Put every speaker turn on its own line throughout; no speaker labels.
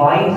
22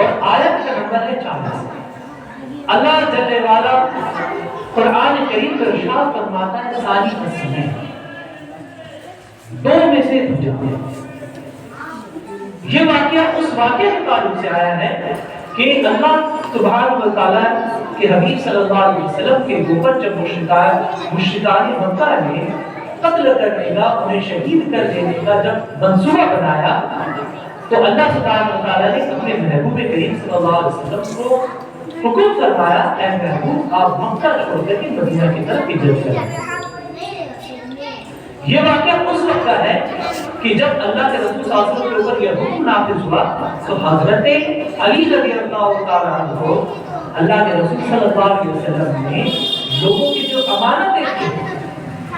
اور آیت کا نمبر ہے 40۔ اللہ جل والا قرآن کریم کا ارشاد فرماتا ہے ساری قسمیں دو میں سے جاتے ہیں۔ یہ واقعہ اس واقعے کے تعلق سے آیا ہے کہ اللہ سبحانہ و تعالیٰ کے حبیب صلی اللہ علیہ وسلم کے اوپر جب مشرکان مکہ نے قتل کرنے کا، انہیں شہید کر دینے کا جب منصوبہ بنایا تو اللہ سبحانہ و تعالیٰ نے اپنے محبوب کریم صلی اللہ علیہ وسلم کو حکم فرمایا، اے محبوب آپ مکہ چھوڑ کر کے مدینہ کی طرف ہجرت کریں۔ یہ واقعہ اس وقت کا ہے کہ جب اللہ کے رسول صلی اللہ علیہ وسلم کے اوپر یہ حکم نافذ ہوا تو حضرت علی رضی اللہ تعالیٰ عنہ اللہ کے رسول صلی اللہ علیہ وسلم نے لوگوں کی جو امانتیں تھیں،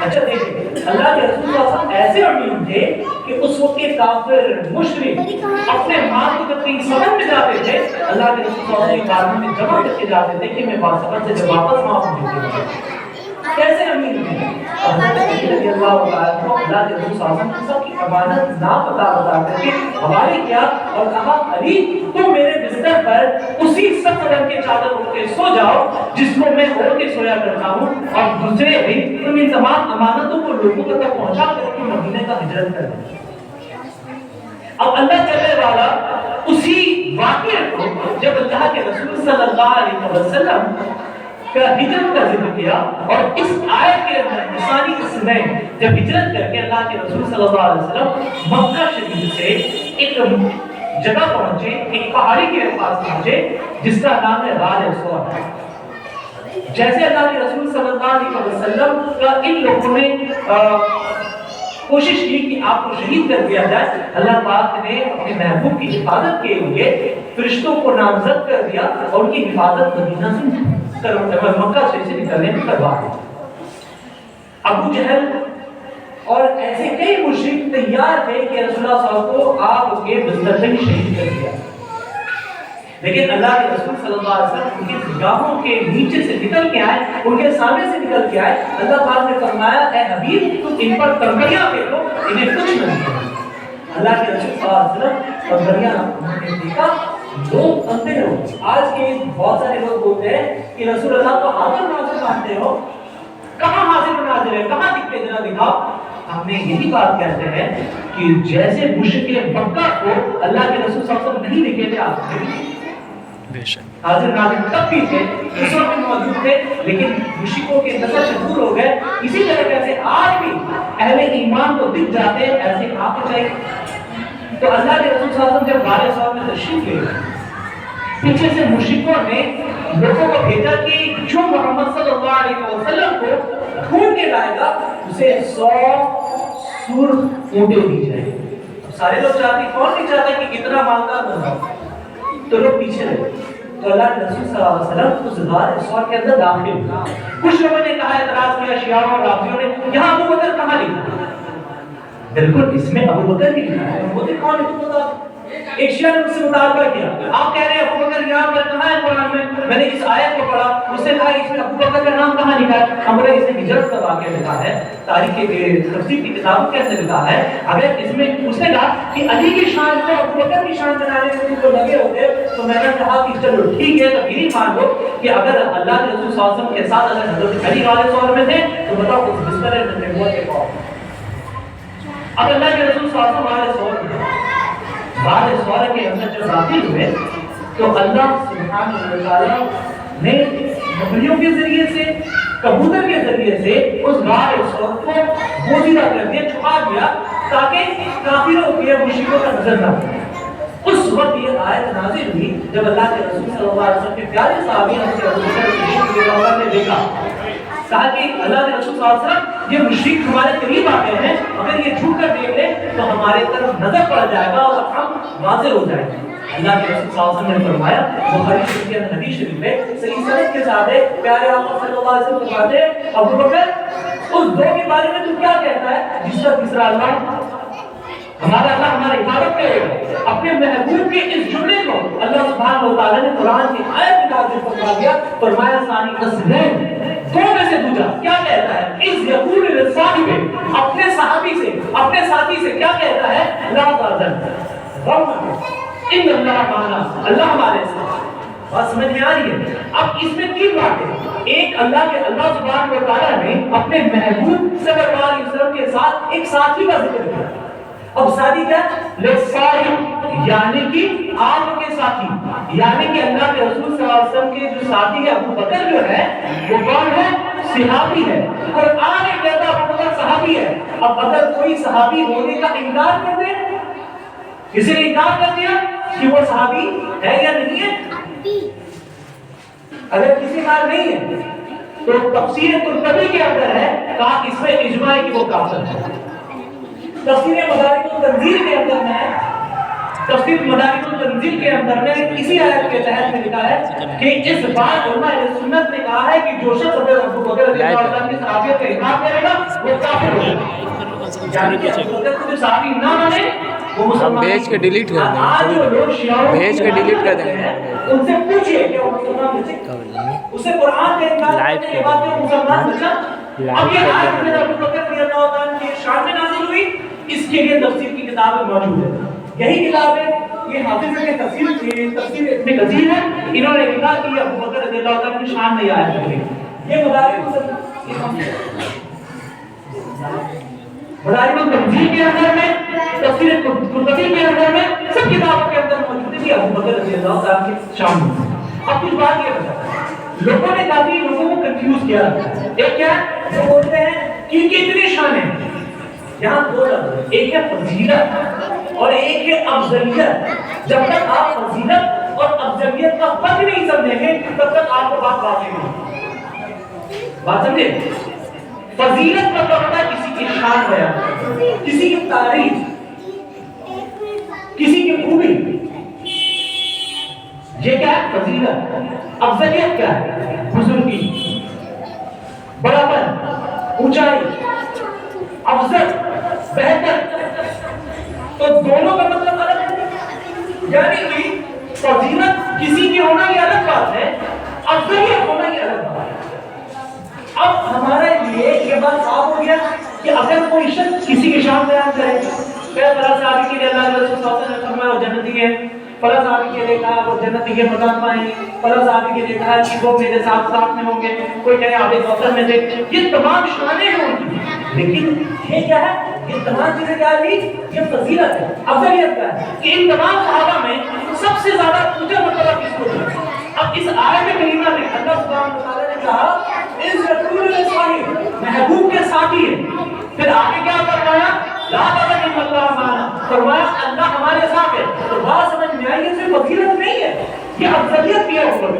اچھا دیکھیں اللہ کے رسول صلی اللہ علیہ وسلم ایسے امین تھے کہ اس وقت کے کافر مشرک اپنے مال کو جب کہیں سفر میں جاتے تھے اللہ کے رسول صلی اللہ علیہ وسلم میں جمع کر کے جاتے تھے کہ میں سفر سے جب واپس پہنچوں کیسے امین تھے؟ حضرت علی رضی اللہ عنہ کو اللہ کے رسول صلی اللہ علیہ وسلم کی امانت نہ بتا کر کے حوالے کیا اور کہا علی تم میرے بستر پر اسی سخت رنگ کے چادر اڑ کے سو جاؤ جس کو میں اوڑھ کے سویا کرتا ہوں، اور دوسرے دن تم ان تمام امانتوں کو لوگوں تک پہنچا کر کے مدینے کا ہجرت کر دیں۔ اب اللہ چلے والا اسی واقعے کو جب اللہ کے رسول صلی اللہ علیہ وسلم کا ہجرت کا ذکر کیا اور اس آیت کے اندر انسانی قسمیں جب ہجرت کر کے اللہ کے رسول صلی اللہ علیہ وسلم مکہ شریف سے ایک جگہ پہنچے، ایک پہاڑی کے پاس پہنچے جس کا نام ہے غار ثور۔ جیسے اللہ کے رسول صلی اللہ علیہ وسلم کا ان لوگوں نے کوشش کی کہ آپ کو شہید کر دیا جائے، اللہ پاک نے اپنے محبوب کی حفاظت کے لیے فرشتوں کو نامزد کر دیا اور ان کی حفاظت مدینہ سے مکہ سے نکلنے میں کروا دیا۔ ابو جہل اور ایسے کئی مشرک تیار تھے کہ رسول اللہ صلی اللہ علیہ وسلم کو آپ کے بستر سے شہید کر دیا، لیکن اللہ کے رسول صلی اللہ علیہ وسلم ان کی نگاہوں کے نیچے سے نکل کے آئے، ان کے سامنے سے نکل کے آئے۔ اللہ پاک نے فرمایا اے حبیب تم ان پر تنگڑیاں پھینکو، انہیں کچھ نہیں ہوگا۔ اللہ کے رسول صلی اللہ علیہ وسلم تنگڑیاں نے دیکھا، لوگ اندھے ہو۔ آج کے بہت سارے لوگ بولتے ہیں کہ رسول اللہ کو حاضر ناظر مانتے ہو، کہاں حاضر ناظر ہے، کہاں دکھتے ذرا دکھاؤ۔ ہم نے یہی بات کہتے ہیں کہ جیسے مشرک مکہ کو اللہ کے رسول صلی اللہ علیہ وسلم نہیں دکھے تھے آپ حاضر ناظر تب بھی تھے، اس وقت بھی موجود تھے، لیکن مشرکوں کے نظر سے دور ہو گئے۔ اسی طرح کیسے آج بھی اہل ایمان کو دکھ جاتے ہیں، ایسے آپ کو چاہیے۔ تو اللہ کے رسول صلی اللہ علیہ وسلم جب غار ثور میں تشریف لے گئے، پیچھے سے مشرکوں نے لوگوں کو بھیجا کہ جو محمد صلی اللہ علیہ وسلم کو ڈھونڈ کے لائے گا اسے 100 سرخ اونٹیں دی جائیں گے۔ سارے لوگ چاہتے، کون نہیں چاہتا کہ اتنا مالدار بنا، تو لوگ پیچھے رہے۔ تو اللہ کے رسول صلی اللہ علیہ وسلم اس غار ثور کے اندر داخل ہوئے۔ کچھ لوگوں نے کہا، اعتراض کیا شیعہ اور رافضیوں نے، یہاں ابو بکر کہاں لکھا؟ بالکل اس میں ابو بکر بھی لکھا ہے، ابو بکر کون ہے تو بتا۔ ایک شیعہ نے اس سے مطالبہ کیا، آپ کہہ رہے ہیں ابو بکر یہاں پر کہاں ہے قرآن میں نے اس آیت کو پڑھا، اس نے کہا اس میں ابو بکر کا نام کہاں لکھا ہے؟ ہم بولے اس نے ہجرت کا واقعہ لکھا ہے، تاریخ تفسیر کی کتابوں کے اندر لکھا ہے۔ اگر اس میں اس نے کہا کہ علی کی شان کو ابو بکر کی شان بنانے میں کو لگے ہوتے، تو میں نے کہا کہ چلو ٹھیک ہے، تو یہی مان لو کہ اگر اللہ کے رسول صلی اللہ علیہ وسلم کے ساتھ اگر حضرت علی غار ثور میں تھے تو بتاؤ اس بستر نبوت کے کون؟ اب اللہ کے رسول صلی اللہ علیہ وسلم غار ثور کے اندر جب داخل ہوئے تو اللہ سبحانہ و تعالیٰ نے بکریوں کے ذریعے سے، کبوتر کے ذریعے سے اس غار ثور کو بوزیدہ کر دیا، چھپا دیا تاکہ کافروں کی مشرکوں کا نظر نہ آئے۔ اس وقت یہ آیت نازل ہوئی جب اللہ کے رسول صلی اللہ علیہ وسلم کے پیارے صحابی حضرت ابو بکر صدیق رضی اللہ عنہ نے دیکھا، کہا کہ اللہ کے رسول صلی اللہ علیہ وسلم یہ مشرک ہمارے قریب آ گئے ہیں، اگر یہ جھک کر دیکھ لیں تو ہمارے طرف نظر پڑ جائے گا اور ہم واضح ہو جائیں گے۔ اللہ کے رسول صلی اللہ علیہ وسلم نے فرمایا، بخاری شریف کے اندر حدیث شریف ہے، صحیح سند کے ساتھ ہے، پیارے آقا صلی اللہ علیہ وسلم فرماتے ہیں ابو بکر اس دو کے بارے میں تو کیا کہتا ہے جس کا تیسرا اللہ ہمارا اللہ ہماری حفاظت کرے گا۔ اپنے محبوب کے اس جملے کو اللہ سبحانہ و تعالیٰ نے قرآن کی آیت نازل فرما دیا، فرمایا ثانی قسمین دو میں سے دوسرا کیا کہتا ہے؟ اس یقول لصاحب اپنے صحابی سے، اپنے ساتھی سے کیا کہتا ہے؟ لا تحزن غم ان اللہ معنا، اللہ ہمارے ساتھ. بات سمجھ میں آ رہی ہے؟ اب اس میں تین باتیں. ایک اللہ سبحانہ و تعالیٰ نے اپنے محبوب صلی اللہ علیہ وسلم کے ساتھ ایک ساتھی کا ذکر کیا. اب ساتھی کیا؟ لسائی، یعنی کہ آپ کے ساتھی، یعنی کہ اللہ کے رسول صلی اللہ علیہ وسلم کے جو ساتھی ہے ابو بکر جو ہے وہ کون ہے؟ صحابی ہے. قرآن کہتا ہے ابو بکر صحابی ہے. اب اگر کوئی صحابی ہونے کا انکار کر دے، کسی نے انکار کر دیا کہ وہ صحابی ہے یا نہیں ہے، اگر کسی کا نہیں ہے تو تفسیر قرطبی کے اندر ہے کہا اس میں اجماع ہے کہ وہ کافر ہے. تفسیر مدارک التنزیل کے اندر میں تفسیر مدارک التنزیل کے اندر میں اسی آیت کے تحت میں لکھا ہے کہ اس بات علماء اہل سنت نے کہا ہے کہ جو شخص ابو بکر رضی اللہ عنہ کی صحابیت کا انکار کرے گا وہ کافر ہوگا. یعنی کہ ابو بکر کو جو صحابی نہ مانے وہ مسلمان.
بھیج کے ڈیلیٹ کر دیں،
آج جو لوگ شیعوں
بھیج کے ڈیلیٹ کر دیں گے.
ان سے پوچھئے کہ وہ مسلمان بچے، اسے قرآن کے انکار کرنے کے بعد وہ مسلمان بچا. اب یہ آیت حضرت ابو بکر رضی اللہ عنہ کی شان میں نازل ہوئی. اس کے لیے تفسیر کی کتابیں موجود ہیں. یہی کتابیں یہ حافظ کے تفسیر ابن کثیر ہے. انہوں نے لکھا کہ ابو بکر رضی اللہ عنہ کی شان میں یہ آیت ہے. یہ مدارک التنزیل کے اندر میں، تفسیر قرطبی کے اندر میں، سب کتابوں کے اندر موجود ہے کہ ابو بکر رضی اللہ عنہ کی شان میں. اب کچھ بات یہ بتا، لوگوں نے کافی لوگوں کو کنفیوز کیا. ایک کیا ہے وہ بولتے ہیں کہ کتنی شان ہے. یہاں دو لفظ ہیں، ایک ہے فضیلت اور ایک ہے افضلیت. جب تک آپ فضیلت اور افضلیت کا فرق نہیں سمجھیں گے تب تک آپ کو بات واضح نہیں. بات سمجھے؟ فضیلت کا مطلب ہے کسی کی شان بیان، کسی کی تعریف، کسی کی خوبی. یہ کیا ہے؟ فضیلت. افضلیت کیا ہے؟ بزرگی، بڑاپن، اونچائی، افضل، بہتر. تو دونوں کا مطلب الگ ہے. یعنی کہ فضیلت کسی کی ہونا یہ الگ بات ہے، افضلیت ہونا یہ الگ بات ہے. اب ہمارے لیے یہ بات صاف ہو گیا کہ اگر کوئی شخص کسی کی شان بیان کرے کہ فلاں صحابی کے لیے اللہ کے رسول صلی اللہ علیہ وسلم نے فرمایا وہ جنتی ہے، فلاں صحابی کے لیے کہا وہ جنت کے مقام پائیں گے، فلاں صحابی کے لیے کہا کہ وہ میرے ساتھ ساتھ میں ہوں گے، کوئی کہے آب کوثر میں سے. یہ تمام شانیں ہیں ان کی. لیکن یہ کیا ہے؟ یہ تمام چیزیں کیا لی؟ یہ فضیلت ہے، افضلیت کا ہے کہ ان تمام صحابہ میں سب سے زیادہ اونچا مرتبہ کس کو دیا. اب اس آیت کریمہ میں اللہ سبحانہ و تعالیٰ نے کہا اس رسول صاحب محبوب کے ساتھی ہے. پھر آگے کیا فرمایا؟ لا تظن ان اللہ معنا، فرمایا اللہ ہمارے ساتھ ہے. تو بات سمجھ میں آئی، یہ صرف فضیلت نہیں ہے، یہ افضلیت بھی ہے اوپر.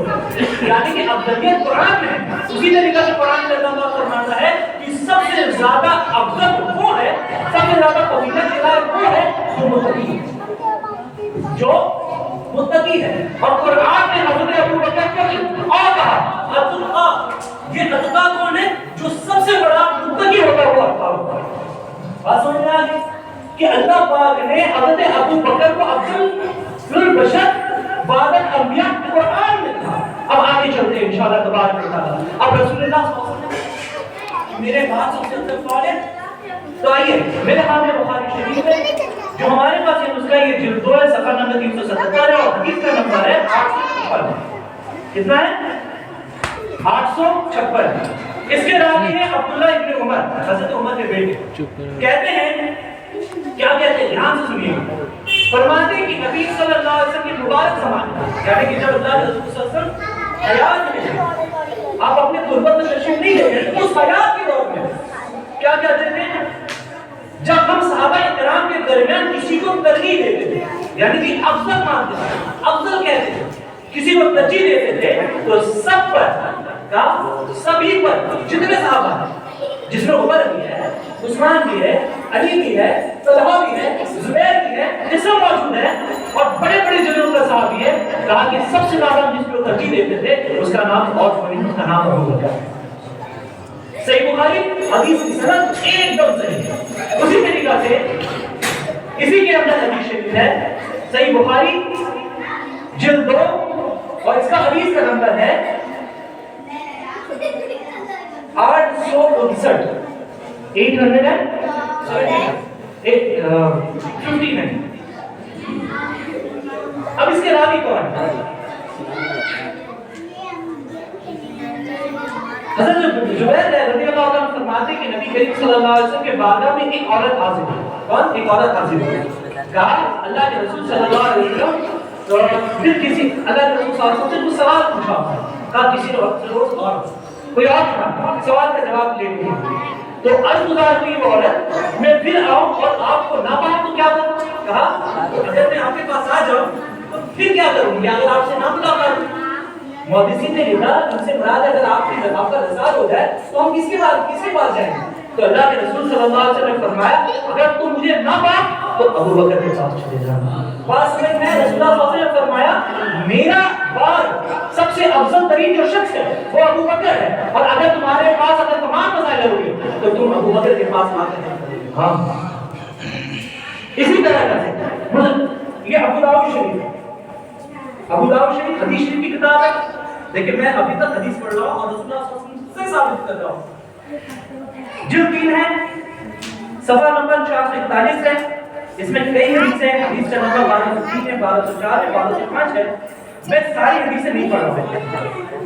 یعنی کہ افضلیت قرآن میں ہے. اسی طریقے سے قرآن میں اللہ فرماتا ہے کہ سب سے زیادہ افضل وہ ہے، سب سے زیادہ فضیلت کے لائق وہ ہے جو متقی ہے، جو متقی ہے. اور قرآن نے حضرت ابو بکر کو کہا اتقا. یہ اتقا کون ہے؟ جو سب سے بڑا متقی ہوتا ہے وہ اتقا ہوتا ہے. بات سمجھ میں آ گئی کہ اللہ پاک نے حضرت ابو بکر کو افضل البشر بعد الانبیاء قرآن میں کہا. اب آگے چلتے ہیں انشاءاللہ تبارک و تعالی. اب رسول اللہ صلی اللہ علیہ وسلم میرے بات سب سے اندر سوال ہے. تو آئیے میرے ہاتھ میں بخاری شریف ہے جو ہمارے پاس یہ نسخہ یہ جلد 2 ہے، صفحہ نمبر 377 ہے اور حدیث کا نمبر ہے 856. کتنا ہے؟ 856. اس کے راوی ہیں عبداللہ ابن عمر، حضرت عمر کے بیٹے. کہتے ہیں کیا کہتے ہیں؟ دھیان سے سنیے. فرماتے ہیں کہ نبی صلی اللہ علیہ وسلم کی مبارک زمانے، یعنی کہ جب اللہ کے رسول صلی اللہ علیہ وسلم حیات میں تھے، آپ اپنے تربت میں تشریف نہیں لے گئے، اس حیات کے دور میں کیا کہتے ہیں؟ جب ہم صحابہ کرام کے درمیان کسی کو ترجیح دیتے تھے، یعنی کہ افضل مانتے تھے، افضل کہتے تھے، کسی کو ترجیح دیتے تھے تو سب پر کا سبھی پر جتنے صحابہ ہیں، جس میں عمر بھی ہے، عثمان بھی ہے، علی بھی ہے، طلحہ بھی ہے، زبیر بھی ہے، یہ سب موجود ہیں اور بڑے بڑے جنوں کا صحابی ہے. کہا کہ سب سے زیادہ جس کو ترجیح دیتے تھے اس کا نام اور کوئی نہیں، اس کا نام ابو بکر. صحیح بخاری حدیث کی سند ایک دم صحیح ہے. اسی طریقہ سے اسی کے اندر حدیث شریف ہے صحیح بخاری جلد 2 اور اس کا حدیث کا نمبر ہے 859. 859. اب اس کے راوی کون ہے؟ حضرت زبیر رضی اللہ عنہ فرماتے کہ نبی کریم صلی اللہ علیہ وسلم کے بارگاہ میں ایک عورت حاضر ہوئی. کون؟ ایک عورت حاضر ہوئی. کہا اللہ کے رسول صلی اللہ علیہ وسلم پھر کسی اللہ کے رسول صلی اللہ علیہ وسلم سے کچھ سوال پوچھا. کہا کسی روز اور کوئی اور سوال کا جواب لے لیا. تو عرض گزار ہوئی وہ عورت میں پھر آؤں اور آپ کو نہ پاؤں تو کیا کروں؟ کہا اگر میں آپ کے پاس آ جاؤں تو پھر کیا کروں گی اگر آپ سے نہ ملاقات؟ محدثین نے لکھا ان سے مراد اگر آپ کا رسال ہو جائے تو ہم کس کے پاس جائیں گے؟ تو اللہ کے رسول صلی اللہ علیہ وسلم نے فرمایا اگر تم مجھے نہ پا تو ابو بکر کے پاس چلے جانا. بات سمجھ میں رسول اللہ صلی اللہ علیہ وسلم نے فرمایا میرا بعد سب سے افضل ترین جو شخص ہے وہ ابو بکر ہے اور اگر تمہارے پاس اگر تمام مسائل ہوگی تو تم ابو بکر کے پاس آ کر ہاں اسی طرح کا یہ ابو داؤد شریف ہے. ابو داؤد شریف حدیث شریف کی کتاب ہے. لیکن میں ابھی تک حدیث پڑھ رہا ہوں اور رسول اللہ صلی اللہ علیہ وسلم سے ثابت کر رہا ہوں. جلد 3 ہے صفحہ نمبر 441 ہے. اس میں کئی حدیث ہیں. حدیث کا نمبر 1203 ہے 1204 ہے 1205 ہے. میں ساری حدیثیں نہیں پڑھ رہا ہوں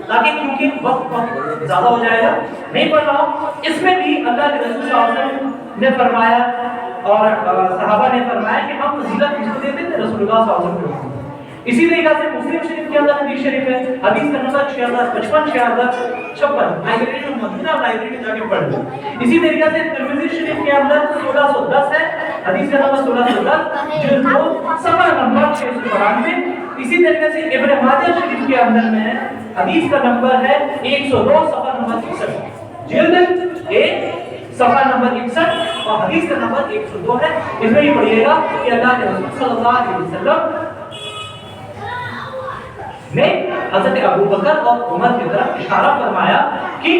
تاکہ کیونکہ وقت زیادہ ہو جائے گا نہیں پڑھ رہا ہوں. اس میں بھی اللہ کے رسول صلی اللہ علیہ وسلم نے فرمایا اور صحابہ نے فرمایا کہ ہم فضیلت کس کو دیتے تھے؟ رسول اللہ صلی اللہ علیہ وسلم کو. اسی طریقے سے مسلم شریف کے اندر حدیث شریف ہے. حدیث کا نمبر 6055 6056 لائبریری میں موجود ہے. لائبریری میں جا کے پڑھ لیں. اسی طریقے سے ترمذی شریف کے اندر 1610 ہے. حدیث کا نمبر 1610 جلد 2 صفحہ نمبر 692. اسی طریقے سے ابن ماجہ شریف کے اندر میں حدیث کا نمبر ہے 102 صفحہ نمبر 61 جلد 1 صفحہ نمبر 61 اور حدیث کا نمبر 102 ہے. اس میں یہ پڑھیے گا کہ اللہ کے رسول صلی اللہ علیہ وسلم نے حضرت ابو بکر اور عمر کی طرف اشارہ فرمایا کہ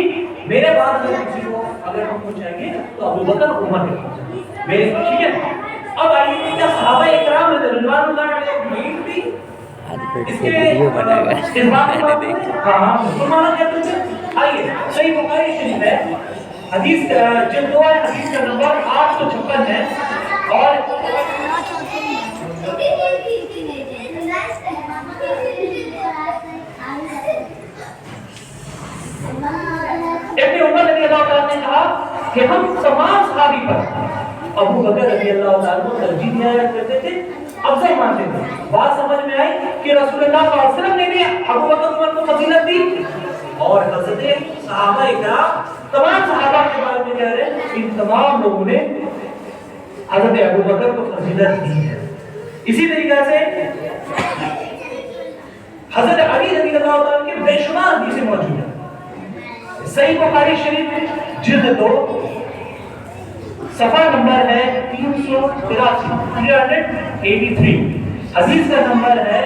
میرے بعد اگر کسی کو اگر ہم پوچھیں گے تو ابو بکر اور عمر کے پاس میرے ٹھیک ہے. اب آئیے کیا صحابہ اکرام رضوان اللہ علیہ اجمعین بھی اس کے اس بات میں ہاں مسلمانوں کہتے ہیں. آئیے صحیح بخاری شریف ہے حدیث جلد 2 ہے. حدیث کا نمبر 856 ہے اور ابن عمر رضی اللہ تعالیٰ نے کہا کہ ہم تمام صحابی پر ابو بکر رضی اللہ تعالیٰ کو ترجیح دیا کرتے تھے افضل مانتے تھے. بات سمجھ میں آئی کہ رسول اللہ صلی اللہ علیہ وسلم نے بھی ابو بکر عمر کو فضیلت دی اور حضرت صحابہ اکرام تمام صحابہ کے بارے میں کہہ رہے ہیں ان تمام لوگوں نے حضرت ابو بکر کو فضیلت دی ہے. اسی طریقے سے حضرت علی رضی اللہ تعالیٰ کے بے شمار حدیثیں موجود ہیں. صحیح بخاری شریف جلد 2 صفحہ نمبر ہے 383 حدیث کا نمبر ہے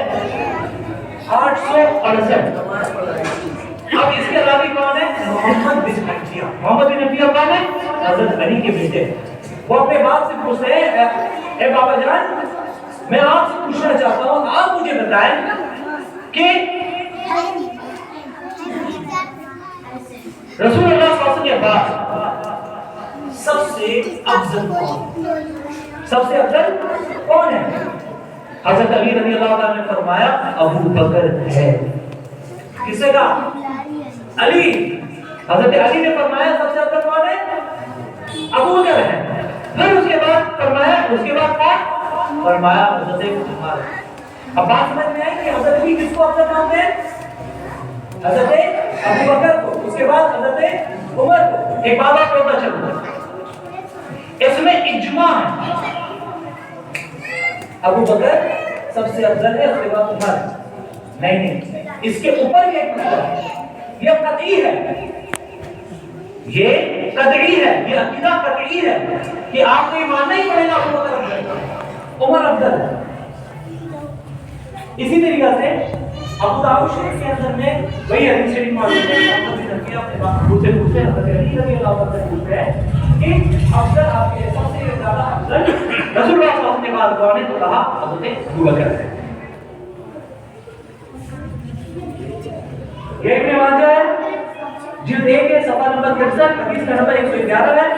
868. اب اس کے راوی کون ہے؟ محمد بن حنفیہ. محمد بن حنفیہ کون ہے؟ حضرت علی کے بیٹے. وہ اپنے باپ سے پوچھتے ہیں اے بابا جان میں آپ سے پوچھنا چاہتا ہوں آپ مجھے بتائیں کہ رسول اللہ صلی اللہ علیہ وسلم کے بعد سب سے افضل کون ہے؟ حضرت علی رضی اللہ عنہ نے فرمایا ابو بکر ہے. کس نے کہا؟ علی. حضرت علی نے فرمایا سب سے افضل کون ہے؟ ابو بکر ہے. پھر اس کے بعد فرمایا اس کے بعد کون؟ فرمایا حضرت عمر. اب بات سمجھ میں آئی کہ حضرت علی کس کو افضل مانتے ہیں؟ حضرت ابو بکر کو. اس کے بعد حضرت عمر کو. ایک بات آپ کو پتہ چلتا ہے اس میں اجماع ہے. ابو بکر سب سے افضل ہے اس کے بعد عمر. نہیں اس کے اوپر یہ یہ قطعی ہے. یہ قطعی ہے. یہ عقیدہ قطعی ہے کہ آپ کو یہ ماننا ہی پڑے گا ابو بکر افضل عمر افضل ہے. اسی طریقے سے ابو داؤد شریف کے اندر میں وہی حدیث شریف موجود ہے. محمد بن حنفیہ اپنے باپ سے پوچھتے ہیں حضرت علی رضی اللہ عنہ سے پوچھتے ہیں کہ افضل آپ کے سب سے زیادہ افضل رسول اللہ صلی اللہ علیہ وسلم کے بعد کون ہے؟ تو کہا حضرت ابو بکر ہے. یہ ابن ماجہ ہے جلد 1 ہے صفحہ نمبر 63 حدیث کا نمبر 111 ہے.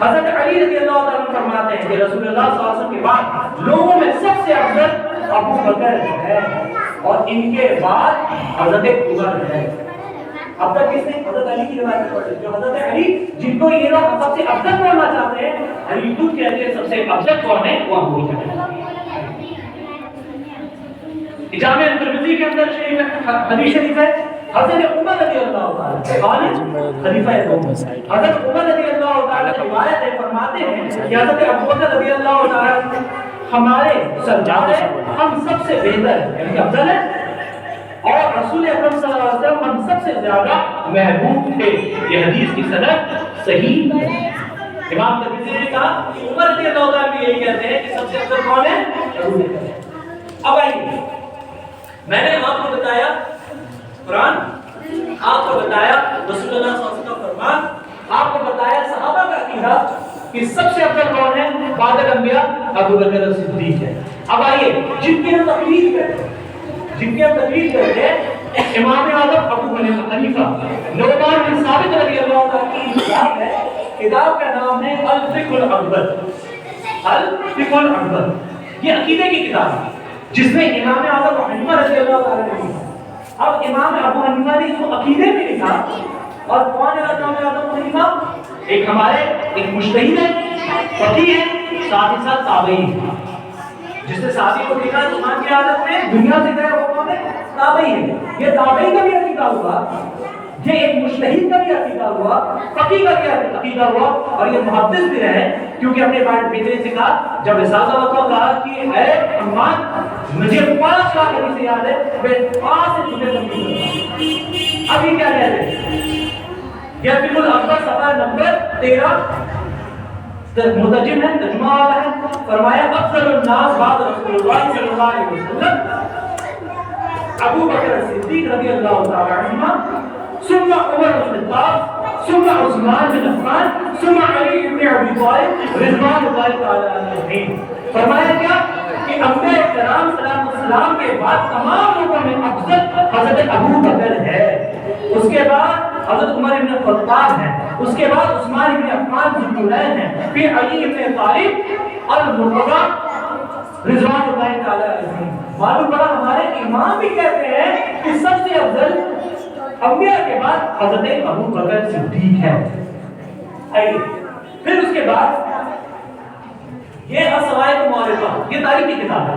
حضرت علی رضی اللہ عنہ فرماتے ہیں کہ رسول اللہ صلی اللہ علیہ وسلم کے بعد لوگوں میں سب سے افضل ابو بکر ہے اور ان کے بعد حضرت عمر ہے۔ اب تک کس نے حضرت علی کی روایت پڑھی؟ جو حضرت علی جن کو یہ لوگ سب سے افضل ماننا چاہتے ہیں، علی خود کہتے ہیں سب سے افضل کون ہے؟ وہ ابو بکر ہے۔ جامع ترمذی کے اندر شریف حدیث شریف ہے حضرت عمر رضی اللہ تعالی کون ہے؟ خلیفہ دوم۔ حضرت عمر رضی اللہ تعالی روایت ہے، فرماتے ہیں کہ حضرت ابو بکر رضی اللہ تعالی ہمارے سردار ہیں، ہم سب سے بہتر ہیں، یعنی افضل ہیں، اور رسول اکرم صلی اللہ علیہ وسلم ہم سب سے زیادہ محبوب تھے۔ یہ حدیث کی سند صحیح ہے۔ امام ترمذی نے کہا کہ عمر رضی اللہ تعالی بھی یہی کہتے ہیں کہ سب سے افضل کون ہے؟ ابو بکر ہے۔ اب آئیے، میں نے آپ کو بتایا قرآن، آپ کو بتایا رسول اللہ صلی اللہ علیہ وسلم کا فرمان، آپ کو بتایا صحابہ کا عقیدہ کہ سب سے افضل کون ہے بعد الانبیاء؟ ابو بکر صدیق ہے۔ اب آئیے جن کی ہم تقلید کرتے ہیں امام اعظم ابو حنیفہ نعمان بن ثابت رضی اللہ عنہ کی کتاب ہے، کتاب کا نام ہے الفقہ الاکبر۔ الفقہ الاکبر یہ عقیدے کی کتاب ہے جس میں امام اعظم ابو حنیفہ رضی اللہ عنہ نے لکھا۔ اب امام ابو حنیفہ نے اس کو عقیدے میں لکھا، اور کون ہے امام اعظم ابو حنیفہ؟ ایک ہمارے ایک مجتہد ہے، فقیہ ہے، ساتھ ہی ساتھ تابعی ہے۔ جس نے صحابی کو دیکھا ایمان کی حالت میں دنیا سے گئے وہ کون ہے؟ تابعی ہے۔ یہ تابعی کا بھی عقیدہ ہوا، یہ ایک مجتہد کا بھی عقیدہ ہوا، فقیہ کا بھی عقیدہ ہوا، اور یہ محدث بھی رہے، کیونکہ اپنے بیٹے سے کہا جب رسالت اللہ کہا کہ اے عمان مجھے 5 لاکھ حدیث یاد ہے، میں 5 سے تمہیں تنقید کرتا ہوں۔ اب یہ کیا کہتے ہیں؟ یہ فقہ الاکبر صفحہ نمبر 13 مترجم ہے، ترجمہ والا ہے، فرمایا افضل الناس بعد رسول اللہ صلی اللہ علیہ وسلم ابو بکر صدیق رضی اللہ تعالی عنہ، ثم عمر بن الخطاب، ثم عثمان بن عفان، ثم علی بن ابی طالب رضوان اللہ تعالی عنہم۔ فرمایا کیا کہ انبیاء کرام سلام السلام کے بعد تمام لوگوں میں افضل حضرت ابو بکر ہے، اس کے بعد حضرت عمر بن الخطاب ہے، اس کے بعد عثمان بن عفان ذوالنورین ہیں، پھر علی بن طالب المرتضی رضوان اللہ تعالی عنہم۔ معلوم پڑا ہمارے امام بھی کہتے ہیں کہ سب سے افضل انبیاء کے بعد حضرت ابو بکر صدیق ہے۔ آئیے پھر اس کے بعد یہ الصواعق المعرفہ، یہ تاریخ کی کتاب ہے،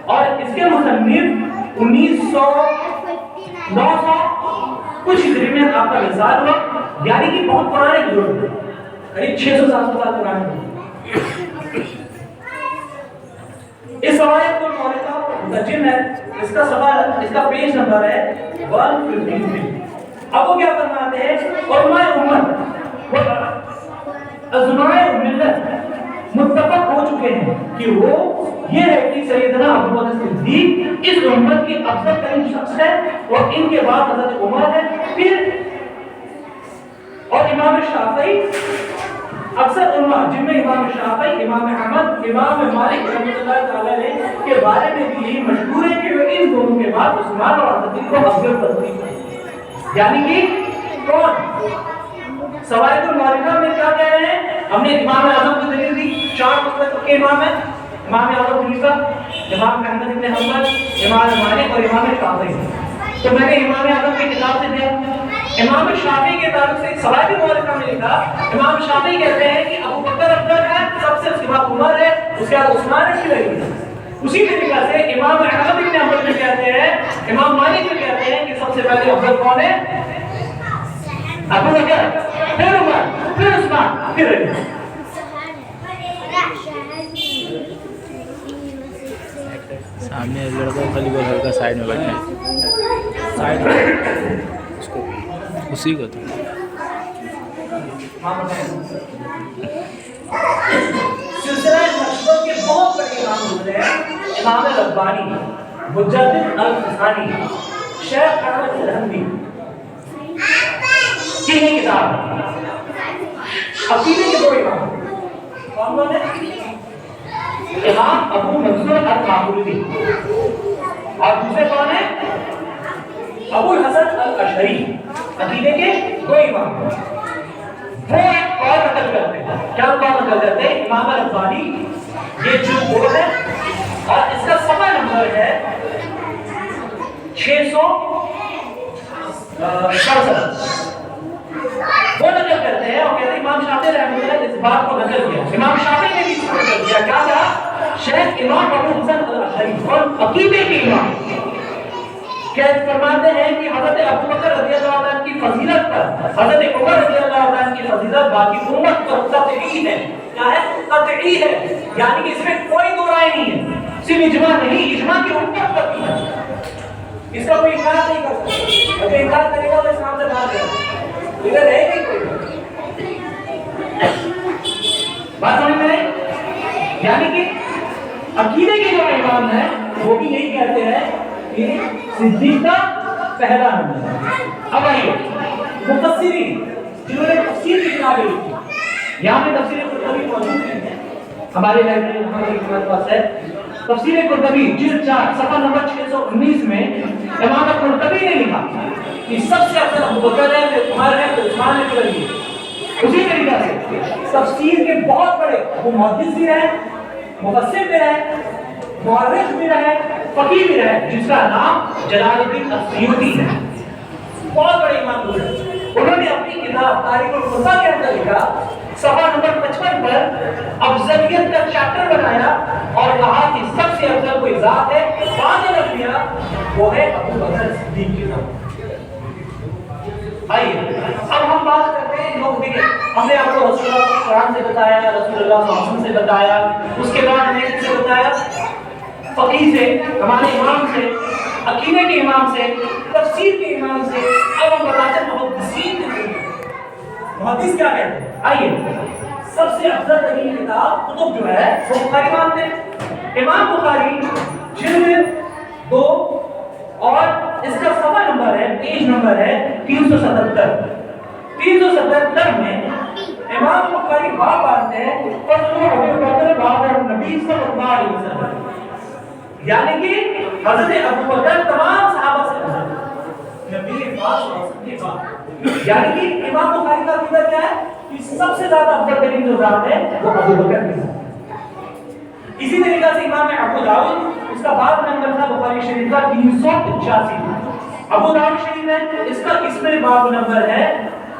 اور اس کے مصنف 900 کچھ ہجری میں آپ کا وصال ہوا، یعنی کہ بہت پرانے بزرگ ہیں، قریب 600-700 سال پرانے ہیں۔ اس صواعق المعرفہ مترجم ہے، اس کا سوال، اس کا پیج نمبر ہے 153۔ اب وہ کیا فرماتے ہیں؟ علماء امت و ازمائے ملت متفق ہو چکے ہیں کہ وہ یہ ہے کہ سیدنا ابو بکر صدیق اس امت کے افضل ترین شخص ہے، اور ان کے بعد حضرت عمر ہے، پھر اور امام شافعی، اکثر علماء جن میں امام شافعی، امام احمد، امام مالک رحمۃ اللہ تعالی علیہ کے بارے میں بھی یہی مشہور ہے کہ وہ ان دونوں کے بعد عثمان اور حضرت کو افضل ترتیب ہے۔ یعنی کہ کون؟ صواعق المعرفہ میں کیا کہہ رہے ہیں؟ ہم نے امام اعظم کو دلیل دی، 4 مذہب کے امام ہیں، امام اعظم حنیفہ، امام احمد بن حنبل، امام مالک اور امام شافعی۔ تو میں نے امام اعظم کی کتاب سے دیا، امام شافعی کے تعلق سے صواعق المعرفہ میں لکھا، امام شافعی کہتے ہیں کہ ابو بکر افضل ہے سب سے، اس کے بعد عمر ہے، اس کے بعد عثمان اچھی لگی۔ اسی طریقے سے امام احمد بن حنبل میں کہتے ہیں، امام مالک میں کہتے ہیں کہ سب سے پہلے افضل کون ہے؟ ابو بکر، پھر عمر، پھر عثمان، پھر علی۔
سامنے لڑکا خالی وہ لڑکا سائڈ میں بیٹھا ہے، سائڈ میں اس کو اسی کو تو
سلسلہ نقشبند کے بہت بڑے امام گزرے ہیں، امام ربانی، مجدد الفسانی، شیخ احمد الحنبی کی یہ کتاب ہے۔ عقیدے کے 2 امام کون ہیں؟ امام ابو منصور الماتوریدی، اور دوسرے کون ہیں؟ ابو الحسن الاشعری۔ عقیدے کے 2 امام وہ ایک اور نقل کرتے ہیں، کیا قول نقل کرتے ہیں؟ امام ربانی یہ جو قول ہے اور اس کا صفحہ نمبر ہے 667. وہ نقل کرتے ہیں اور کہتے ہیں امام شافعی رحمۃ اللہ اس بات کو نقل کیا. امام شافعی نے بھی اس کو نقل کیا. کیا تھا؟ شیخ امام ابو حسن الاشعری اور عقیدے کے امام فرماتے ہیں کہ حضرت ابو بکر رضی اللہ عنہ کی فضیلت پر حضرت عمر رضی اللہ عنہ کی فضیلت باقی امت پر قطعی ہے. کیا ہے؟ قطعی ہے. یعنی کہ اس میں کوئی دو رائے نہیں ہے. صرف اجماع نہیں، اجماع کی امت قطعی ہے. اس کا کوئی انکار نہیں کر سکتا. اگر انکار کرے گا تو اسلام سے باہر جائے گا. ادھر رہے گا کوئی بات سمجھ میں؟ یعنی کہ عقیدے کے جو امام ہیں وہ بھی یہی کہتے ہیں کہ صدیق کا پہلا نمبر ہے. اب آئیے مفسرین جنہوں نے تفسیر کی کتابیں لکھی، یہاں پہ تفسیر قرطبی موجود نہیں ہے ہمارے لائبریری میں، ہمارے پاس ہے تفسیر قرطبی جلد 4 صفحہ نمبر 619 میں امام قرطبی نے لکھا کہ سب سے افضل ابو بکر ہے، پھر عمر ہے، پھر عثمان ہے، پھر علی. اسی طریقے سے تفسیر کے بہت بڑے وہ محدث بھی رہے، مفسر بھی رہے، مورخ بھی رہے، فقیہ بھی رہے، جس کا نام جلال الدین السیوطی ہے. بہت بڑے امام ہوئے. انہوں نے اپنی کتاب تاریخ القرآن کے اندر لکھا صفحہ نمبر 55 پر افضلیت کا چیپٹر بنایا اور کہا کہ سب سے افضل کوئی ذات ہے بعد الانبیاء، وہ ہے ابو بکر صدیق کی ذات. آئیے اب ہم بات کرتے ہیں لوگ دیکھیں، ہم نے آپ کو رسول اللہ قرآن سے بتایا، رسول اللہ صلی اللہ علیہ وسلم سے بتایا، اس کے بعد ہم نے سے بتایا فقیہ سے، ہمارے امام سے، عقیدے کے امام سے، تفسیر کے امام سے. اب ہم بتاتے ہیں محدثین کے. محدث کیا کہتے ہیں؟ آئیے سب سے افضل ترین کتاب کتب جو ہے وہ بخاری مانتے ہیں. امام بخاری جلد 2 اور اس کا صفحہ نمبر ہے، پیج نمبر ہے 377. 377 میں امام بخاری باب باندھتے ہیں فضل ابی بکر بعد النبی صلی اللہ علیہ وسلم. یعنی کہ حضرت ابو بکر تمام صحابہ سے افضل، نبی پاک صلی اللہ علیہ وسلم کے بعد. یعنی کہ امام بخاری کا عقیدہ کیا ہے کہ سب سے زیادہ افضل ترین جو ذات ہے وہ ابو بکر کی ذات. اسی طریقے سے امام ابو داؤد اس کا باب نمبر تھا بخاری شریف کا 385. ابو داؤد شریف ہے، اس کا اس میں باب نمبر ہے،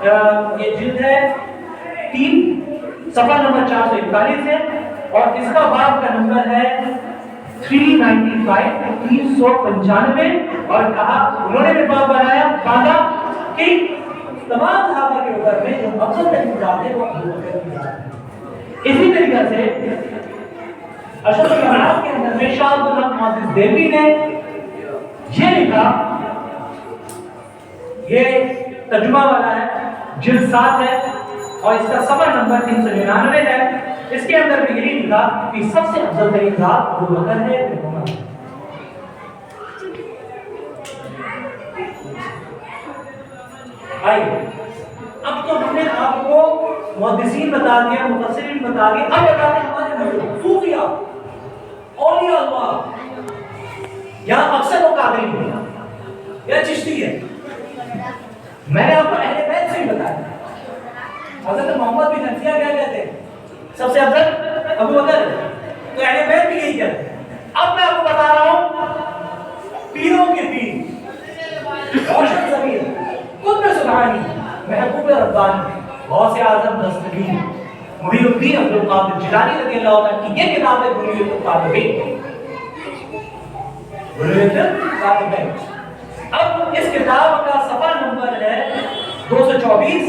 یہ جلد ہے 3 صفحہ نمبر 441 ہے اور اس کا باب کا نمبر ہے 395 اور کہا انہوں نے بھی باب بنایا باندھا کہ تمام صحابہ کے اوپر میں جو افضل ترین ذات ہے وہ ابو بکر کی ذات ہے. اسی طریقے سے اشرف المعارف کے اندر میں شاہ عبد الحق محدث دہلوی نے یہ لکھا، یہ ترجمہ والا ہے، جلد 7 ہے اور اس کا صفحہ نمبر 399 ہے. اس کے اندر بھی یہی لکھا کہ سب سے افضل ترین ذات ابو بکر ہے. آئیے اب تو ہم نے آپ کو محدثین بتا دیا، مفسرین بتا دیا. اب بتاتے ہیں ہمارے صوفیہ اولیاء اللہ. یہاں اکثر وہ قادری ہے یا چشتی ہے. میں نے آپ کو اہل بیت سے بھی بتایا. حضرت محمد بن حنفیہ کیا کہتے ہیں؟ سب سے افضل ابو بکر. تو اہل بیت بھی یہی کہتے ہیں. اب میں آپ کو بتا رہا ہوں پیروں کے پیر، روشن ضمیر، قطب سبحانی، محبوب ربانی، غوث اعظم دستگیر، محی الدین عبد القادر جیلانی رضی اللہ عنہ کی یہ کتاب ہے بنیۃ الطالبین. اب اس کتاب کا صفحہ نمبر ہے 224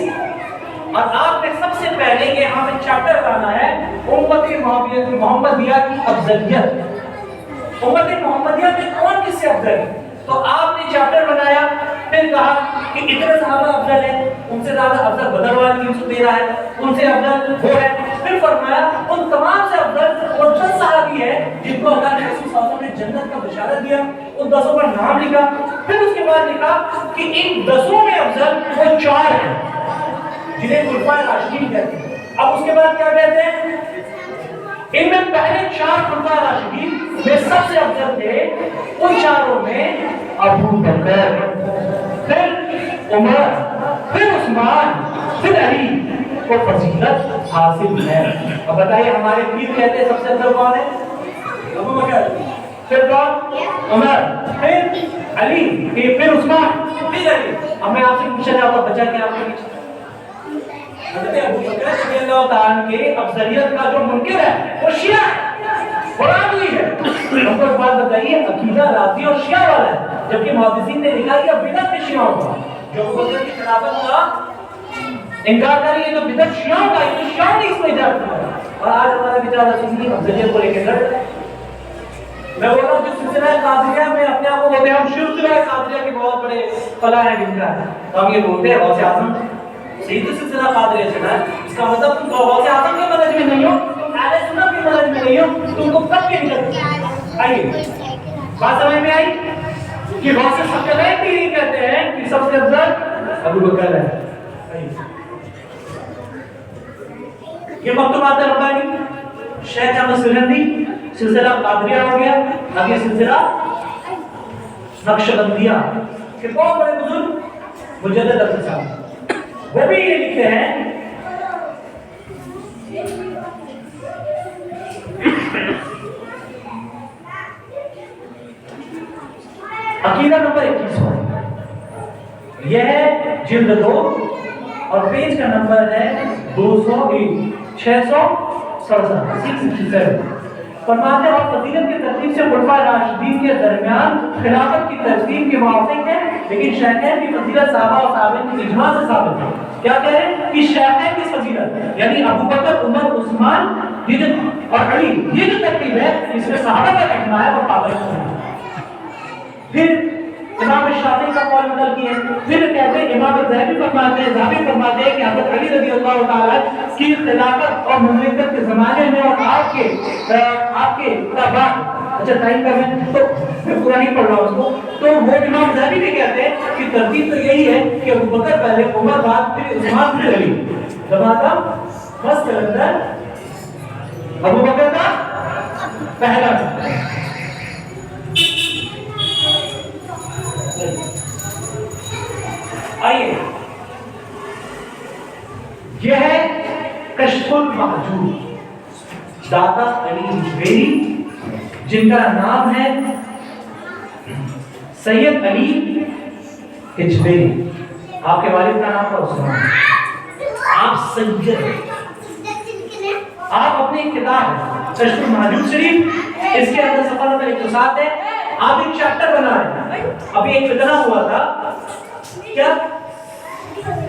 اور آپ نے سب سے پہلے یہاں پہ چیپٹر لانا ہے امت محمدیہ کی افضلیت. امت محمدیہ میں کون کس سے افضل ہے؟ تو آپ نے چیپٹر بنایا، پھر کہا کہ اتنے صحابہ افضل ہیں، ان سے زیادہ افضل بدر والا 313 ہے، ان سے افضل وہ ہے. پھر فرمایا ان تمام سے افضل وہ 10 صحابی ہے جن کو اللہ نے رسول صلی اللہ علیہ وسلم نے جنت کا بشارت دیا. ان 10 پر نام لکھا. پھر اس کے بعد لکھا کہ ان 10 میں افضل وہ 4 ہیں جنہیں خلفائے راشدین کہتے ہیں. اب اس کے بعد کیا کہتے ہیں؟ ان میں پہلے 4 خلفائے راشدین میں سب سے افضل تھے ان 4 میں ابو بکر، پھر عمر، پھر عثمان، پھر علی کو فضیلت حاصل ہے. اب بتائیے ہمارے پیر کہتے ہیں سب سے افضل کون ہے؟ ابو بکر. پھر کون؟ عمر، پھر علی، پھر عثمان، پھر علی. اب میں آپ سے پوچھا جاتا ہوں بچہ کیا آپ کے پیچھے؟ حضرت ابو بکر رضی اللہ تعالیٰ کے افضلیت کا جو منکر ہے وہ شیعہ ہے، رافضی ہے. ہم کو ایک بات بتائیے، عقیدہ رافضی اور شیعہ والا ہے، جبکہ محدثین نے لکھا کہ بدعت میں شیعہ ہوگا. جو ابو بکر کی خلافت کا انکار کریے تو بدعت شیعوں کا، یہ تو شیعوں نے اس میں ایجاد کیا. اور آج ہمارا بیچارہ سنی افضلیت کو لے کے لڑ رہا ہے. میں بول رہا ہوں جو سلسلہ قادریہ میں اپنے آپ کو بولتے ہیں ہم سلسلہ قادریہ کے بہت بڑے فلاح ہیں جن کا ہے، تو ہم یہ بولتے ہیں غوث اعظم صحیح تو سلسلہ قادریہ چلا ہے. اس کا مطلب تم غوث اعظم کے منہج میں نہیں ہو، تم اہل سنت کے منہج میں نہیں ہو، تم کو کب کے نکلتے. آئیے بات سمجھ میں آئی کہ غوث ثقلین بھی یہ کہتے ہیں کہ سب سے افضل ابو بکر ہے. یہ مکتوبات ربانی شیخ احمد سرہندی سلسلہ قادریہ ہو گیا. اب یہ سلسلہ نقشبندیہ کہ بہت بڑے بزرگ مجدد افضل صاحب وہ بھی یہ لکھتے ہیں عقیدہ نمبر 21 یہ ہے جلد 2 اور پیج کا نمبر ہے 667. فرماتے ہیں اور فضیلت کی ترتیب سے خلفائے راشدین کے درمیان خلافت کی ترتیب کے موافق ہے، لیکن شیخین کی فضیلت صحابہ اور تابعین کی اجماع سے ثابت ہے. کیا کہہ رہے ہیں کہ شیخین کی فضیلت یعنی ابو بکر، عمر، عثمان اور علی یہ جو ترتیب ہے اس میں صحابہ کا اجماع ہے اور تابعین کا. پھر امام شافعی کا قول بدل کیے، پھر کہتے ہیں امام ذہبی فرماتے ہیں کہ حضرت علی رضی اللہ تعالیٰ کی خلافت اور مملکت کے زمانے میں اور آپ کے بعد اچھا ٹائم کر رہے ہیں تو میں پورا نہیں پڑھ رہا ہوں اس کو. تو وہ امام ذہبی بھی کہتے ہیں کہ ترتیب تو یہی ہے کہ ابو بکر پہلے، عمر بعد، پھر عثمان، پھر علی. زمانہ بس کے اندر ابو بکر کا پہلا. آئیے یہ ہے کشف المحجوب داتا علی ہجویری جن کا نام ہے سید علی ہجویری. آپ کے والد کا نام تھا عثمان. آپ سید آپ اپنی کتاب کشف المحجوب شریف اس کے اندر صفحہ نمبر 107 ہے. آپ ایک چیپٹر بنا رہے ہیں. ابھی ایک فتنہ ہوا تھا کیا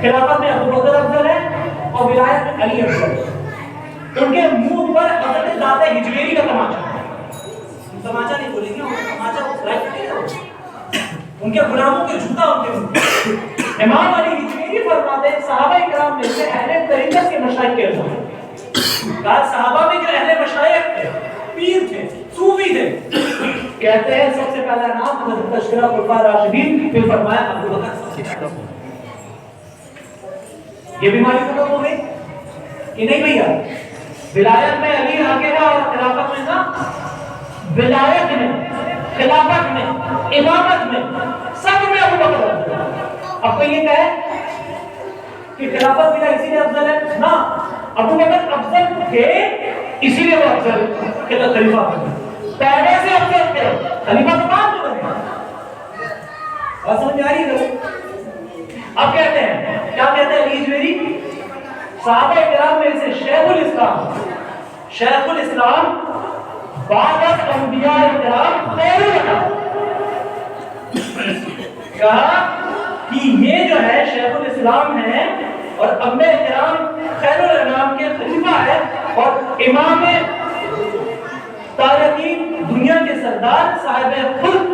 خلافت میں ابو بکر افضل ہے اور ولایت میں علی افضل ہے. ان کے منہ پر حضرت داتا ہجویری کا تماچا نہیں بولیں گے، ان کے غلاموں کے جوتا ان کے منہ. امام علی ہجویری فرماتے ہیں صحابہ کرام میں سے اہل طریقت کے مشائخ کے اعزاز کہا صحابہ میں جو اہل مشائخ تھے، پیر تھے، صوفی تھے، کہتے ہیں سب سے پہلا نام حضرت تشکرہ خلفائے راشدین، پھر فرمایا ابو بکر. یہ بیماری ختم ہو گئی کہ نہیں بھیا؟ ولایت میں علی آگے ہے اور خلافت میں نا، ولایت میں، خلافت میں، امامت میں، سب میں ابو بکر افضل ہے. اب کوئی یہ کہے کہ خلافت بنا اسی لیے افضل ہے؟ نا، ابو بکر افضل تھے اسی لیے وہ افضل خلیفہ بنے. پہلے سے افضل تھے، خلیفہ تو بعد میں بنے. اور سمجھ آ رہی ہے؟ اب کہتے ہیں کیا کہتے ہیں علی ہجویری؟ صحابہ کرام میں سے شیخ الاسلام بعد از انبیاء کرام خیر الانام. کہا کہ یہ جو ہے شیخ الاسلام ہے اور انبیاء کرام خیر الانام کے خلیفہ ہے اور امام تارکین دنیا کے سردار صاحب خلق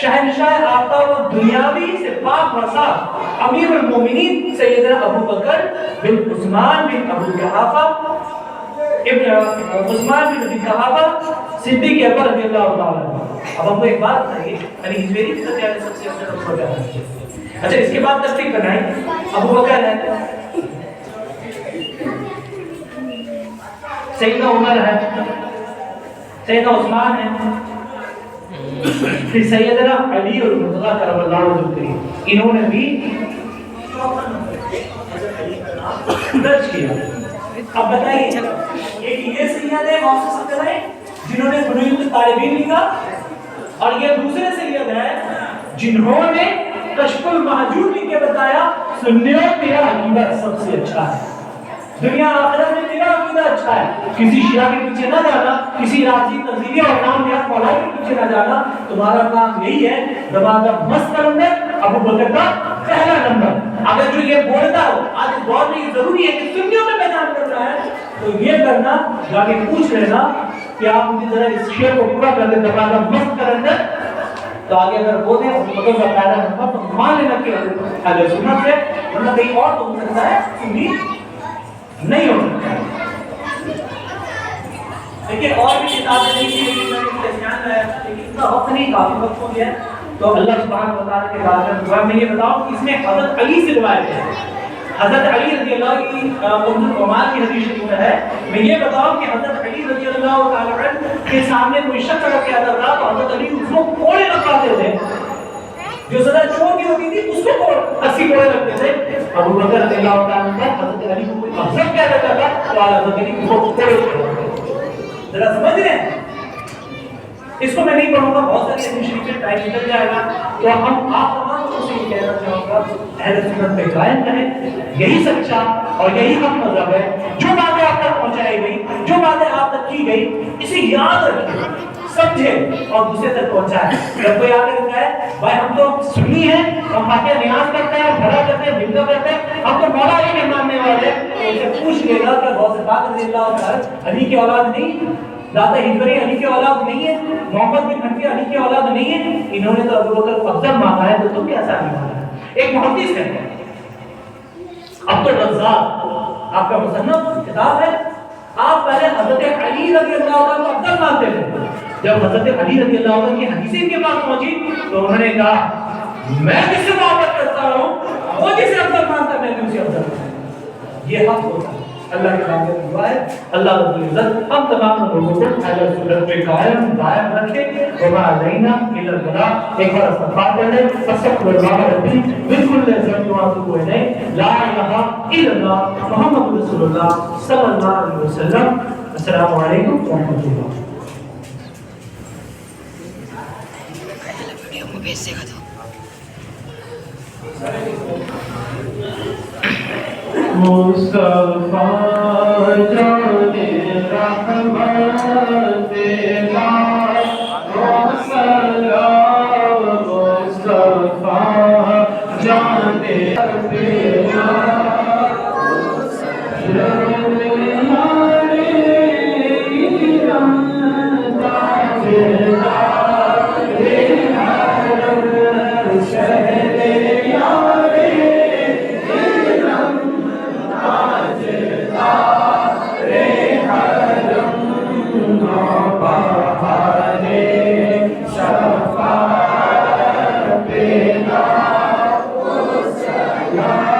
شہنشاہ آفتاب و دنیاوی سے پاک وصاف امیر المومنین سیدنا ابو بکر بن عثمان بن ابو قحافہ عثمان بن ابی قحافہ صدیق اکبر رضی اللہ تعالیٰ عنہ. اب ہم کو ایک بات بتائیے، علی ہجویری کی سب سے افضل ہو جاتا ہے. اچھا اس کے بعد تفصیل بنائیں. ابو بکر ہے، سیدنا عمر ہے، سیدنا عثمان ہے، پھر سیدنا علی المرتضیٰ کرم اللہ وجہہ کریم، انہوں نے بھی درج کیا. اب بتائیے ایک یہ سید ہے غوث ثقلین جنہوں نے بنیاد الطالبین لکھا، اور یہ دوسرے سے لیا گیا ہے جنہوں نے کشف المحجوب لکھ کے بتایا سنیوں میرا عقیدہ سب سے اچھا ہے، دنیا آخرت میں میرا عقیدہ اچھا ہے، کسی شیعہ کے پیچھے نہ جانا، کسی راضی تنزیلی اور نام نہاد مولوی کے پیچھے نہ جانا، تمہارا کام یہی ہے دماغ مست کرنا، ابو بکر کا پہلا نمبر۔ اگر جو یہ بولتا ہو آج اس دور میں یہ ضروری ہے کہ سنیوں میں بیان کر رہا ہے تو یہ کرنا، جا کے پوچھ لینا کہ آپ مجھے ذرا اس شعر کو پورا کر دیں دماغ مست کرنا، تو آگے اگر بولے ابو بکر کا پہلا نمبر تو مان لینا کہ اہل سنت ہے، ورنہ کہیں اور تو ہو سکتا ہے سنی نہیں ہو سکتا ہے۔ دیکھیے اور بھی کتابیں نہیں تھی لیکن میں نے اس کا دھیان لایا، لیکن اتنا وقت نہیں، کافی وقت ہو گیا تو اللہ سبحانہ و تعالیٰ کے بارے میں یہ بتاؤں کہ اس میں حضرت علی سے روایت ہے، حضرت علی رضی اللہ کی کنز العمال کی حدیث شریف ہے۔ میں یہ بتاؤں کہ حضرت علی رضی اللہ تعالیٰ عنہ کے سامنے کوئی شخص اگر کہتا تھا تو حضرت علی اس کو کوڑے لگاتے تھے، جو سزا چور کی ہوتی تھی اس کو 80 کوڑے لگتے تھے۔ ابو بکر رضی اللہ تعالیٰ عنہ حضرت علی کو کوئی افضل کہہ دیتا تھا تو حضرت علی کو کوڑے لگتے، ذرا سمجھ رہے ہیں؟ اس کو میں نہیں پڑھوں گا، بہت ساری حدیث شریف میں ٹائم نکل جائے گا، تو ہم آپ تمام کو سے یہ کہنا چاہوں گا اہل سنت پہ قائم رہیں، یہی سچا اور یہی حق مذہب ہے۔ جو باتیں آپ تک پہنچائی گئی، جو باتیں آپ تک کی گئی، اسے یاد رکھیں، سمجھے اور دوسرے تک پہنچائے۔ جب کوئی آگے کہتا ہے بھائی ہم تو سنی ہیں، ہم فاتحہ نیاز کرتے ہیں، بھلا کرتے ہیں، بندہ کرتے ہیں، ہم تو مولا علی کے ماننے والے ہیں، تو اسے پوچھ لے گا کہ غوث پاک رضی اللہ تعالیٰ علی کی اولاد نہیں، داتا ہجوری علی کی اولاد نہیں ہے، محمد بن حنفی علی کی اولاد نہیں ہے، انہوں نے تو ابو بکر کو افضل مانا ہے، تو تم کیسا نہیں مانا ہے؟ ایک محدث ہے عبد الرزاق، آپ کا مصنف کتاب ہے، آپ پہلے حضرت علی رضی اللہ عنہ کو افضل مانتے تھے، جب حضرت علی رضی اللہ عنہ کی حدیثیں ان کے پاس پہنچی تو انہوں نے کہا میں کس سے محبت کرتا ہوں، وہ جسے افضل مانتا میں بھی اسے افضل مانتا ہوں۔ یہ حق ہوتا ہے، اللہ کے نام سے دعا ہے اللہ رب العزت ہم تمام لوگوں کو اہل سنت پہ قائم دائم رکھے۔ وما علینا الا البلاغ۔ ایک بار استغفار کر لیں، استغفر اللہ ربی بالکل ذنب واتوب الیہ، لا الہ الا اللہ محمد رسول اللہ صلی اللہ علیہ وسلم۔ السلام علیکم ورحمۃ اللہ۔
ویڈیو میں بھیج دے گا تو
مصطفیٰ جان رحمت لا وسلام، مصطفیٰ جان شفاعت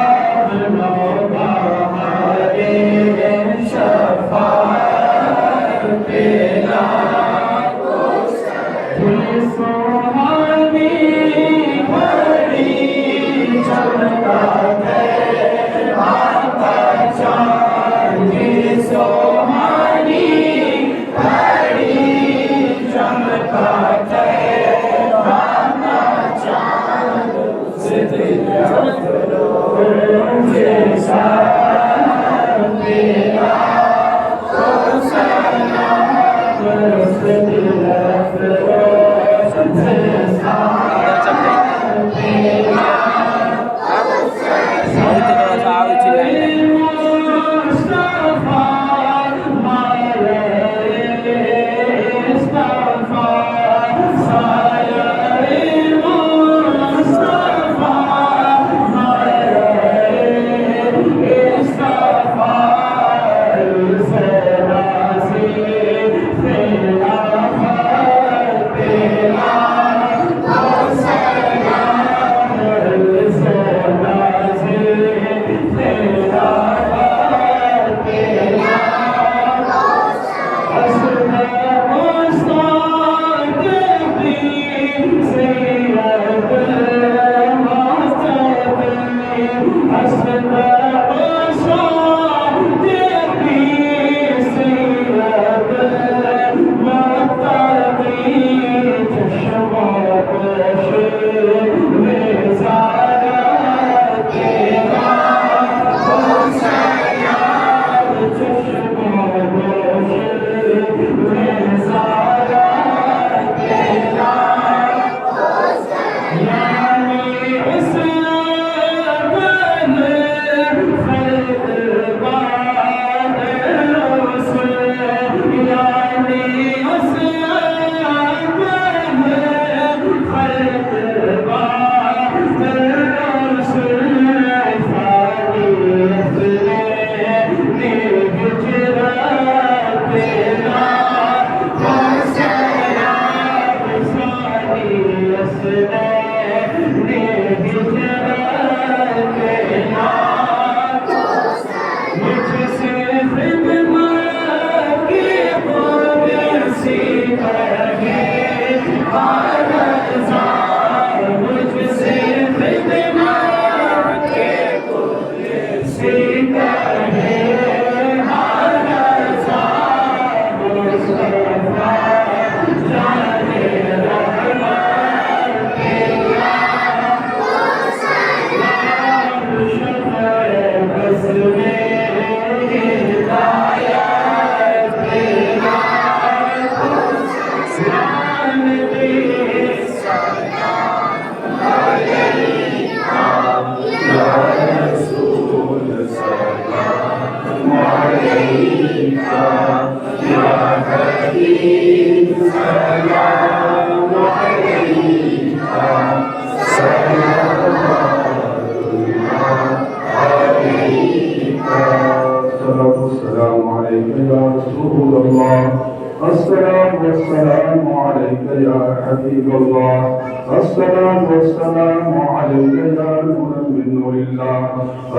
والسلام عليك يا حبيب الله الصلاة والسلام عليك يا نور من نور الله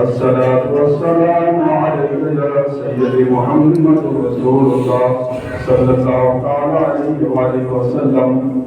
الصلاة والسلام عليك يا سيدي محمد رسول الله صلى الله عليه وآله وسلم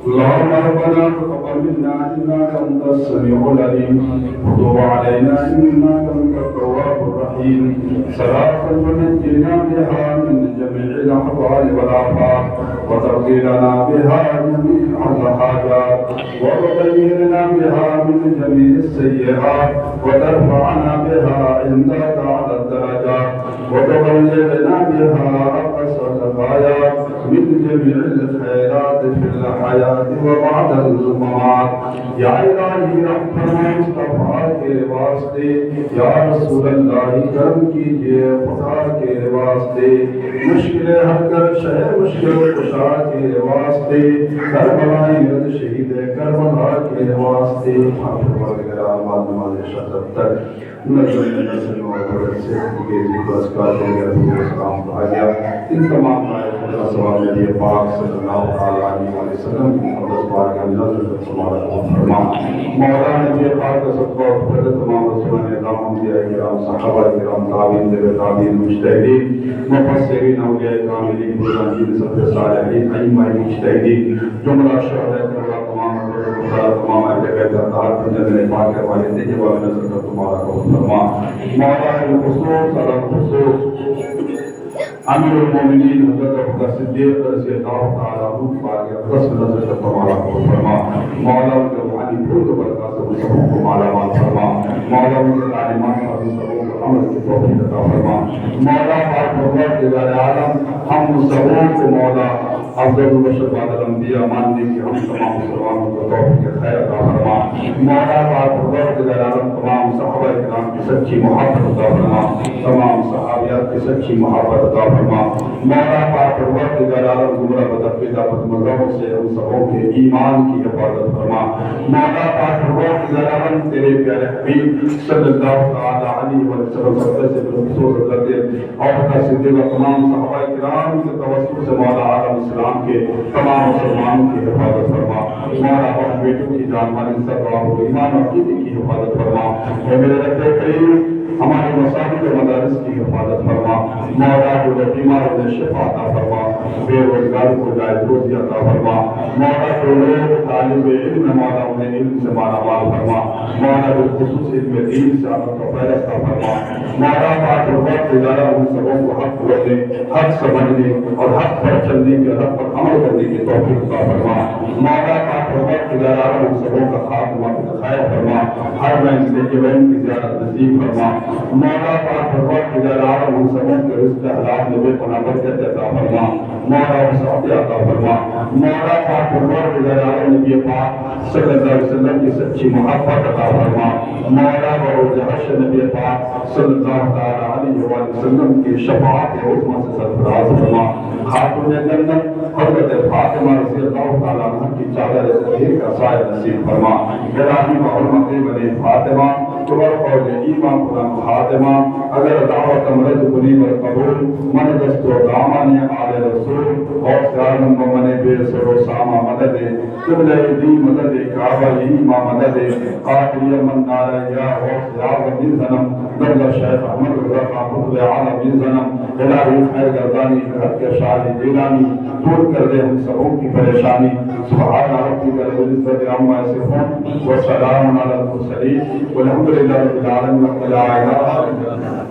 اللهم ربنا تقبل منا انك انت السميع العليم وتب علينا انك انت التواب الرحيم صلاة تنجينا بها من جميع الاحوال والافات وتقضي لنا بها جميع الحاجات وتطهرنا بها من جميع السيئات وترفعنا بها عندك على الدرجات وتبلغنا بها اقصى الغايات من جميع الخيرات في الحياة وبعد الممات یا الہی اپنے مصطفیٰ کے واسطے یا رسول اللہ کرم کیجئے خدا کے واسطے مشکل حل کر شہر مشکل کشا کے واسطے کربلا شہید کربلا کے واسطے نظر نسل اور سے کے پرسکار دے گئے اسلام کہا گیا ان تمام آئے خدا سوال نبی پاک صلی اللہ علیہ وسلم کی مقدس پاک کے اندر ہمارا فرما مولا نبی پاک کا صدقہ اور فضل تمام رسولان اعظام انبیاء کرام صحابہ کرام تابعین تابعین مجتہدین مفسرین اولیاء کاملین بزرگین صدر صالحین ائمہ مجتہدین جملہ شہداء کرام تمام تمام اہل بیت اطہار کو جنت پاک کروانے تھے جب ہمیں نظر کر تمہارا قبول فرما مولا الخصوص علی الخصوص امیر المومنین حضرت ابوبکر صدیق رضی اللہ تعالی عنہ پاک اقدس نظر کر تمہارا قبول فرما مولا ان کے روحانی پھول و برکات سے سبوں کو مالا مال فرما مولا ان کے تعلیمات اور سبوں کو عمل کی توفیق عطا فرما مولا پاک پروردگار عالم ہم سبوں کو مولا افضل البشر بعد الانبیاء ماننے کی ہم تمام مسلمانوں کو توفیق خیر عطا فرما مولا پاک پروردگار عالم تمام صحابہ کرام کی سچی محبت عطا فرما تمام صحابیات کی سچی محبت عطا فرما مولا پاک پروردگار عالم گمراہ بدعقیدہ بدمذہبوں سے ہم سبوں کے ایمان کی حفاظت فرما مولا پاک پروردگار عالم تیرے پیارے حبیب صلی اللہ تعالی علیہ وسلم سے بالخصوص حضرت ابوبکر صدیق و تمام صحابہ کرام کے توسط سے مولا عالم اسلام کے تمام مسلمانوں کی حفاظت فرما مولا اپنے بیٹوں کی جان مال عزت اور ایمان اور عقیدے کی حفاظت فرما اے میرے رب کریم ہمارے مساجد و مدارس کی حفاظت فرما مولا جو بیمار انہیں شفا عطا فرما بے روزگار کو جائز روزی عطا فرما مولا جو لوگ طالب علم مولا انہیں علم سے مالا مال فرما مولا بالخصوص علم دین سے عمل کو فیض عطا فرما مولا پاک وقت ادارہ ان سبوں کو حق بولنے حق سمجھنے اور حق پر چلنے کے حق پر عمل کرنے کی توفیق عطا فرما مولا پاک وقت ادارہ ان سبوں کا خاتمہ خیر فرما ہر بہن سے کہ بہن کی زیارت نصیب فرما مولا پاک پروردگار عالم ان سبوں کے رزق حلال میں بے پناہ برکت عطا فرما مولا وسعت عطا فرما مولا پاک پروردگار عالم نبی پاک صلی اللہ علیہ وسلم کی سچی محبت عطا فرما مولا بروز حشر نبی پاک صلی اللہ تعالی علیہ وسلم کی شفاعت عظمی سے سرفراز فرما خاتون جنت حضرت فاطمہ رضی اللہ تعالی عنہ کی چادر زہیر کا سایہ نصیب فرما الہی وحرمت بنی فاطمہ تمہر قول ایمان قرآن خاتمہ اگر دعوت مرد کنی بر قبول من دست و دامان آل رسول اور سیارم و من بے سر و ساما مدد قبل دی مدد کعبہ ایما مدد قاتلی من نارا یا اور سیار من زنم نبلا شیخ احمد رضا قابل عالم من زنم الہی خیر گردانی حد کے شاہ جیلانی دور کر دے ہم سبوں کی پریشانی سبحان ربی کا عزت عما یصفون و سلام علی المرسلین والحمد لله رب العالمين.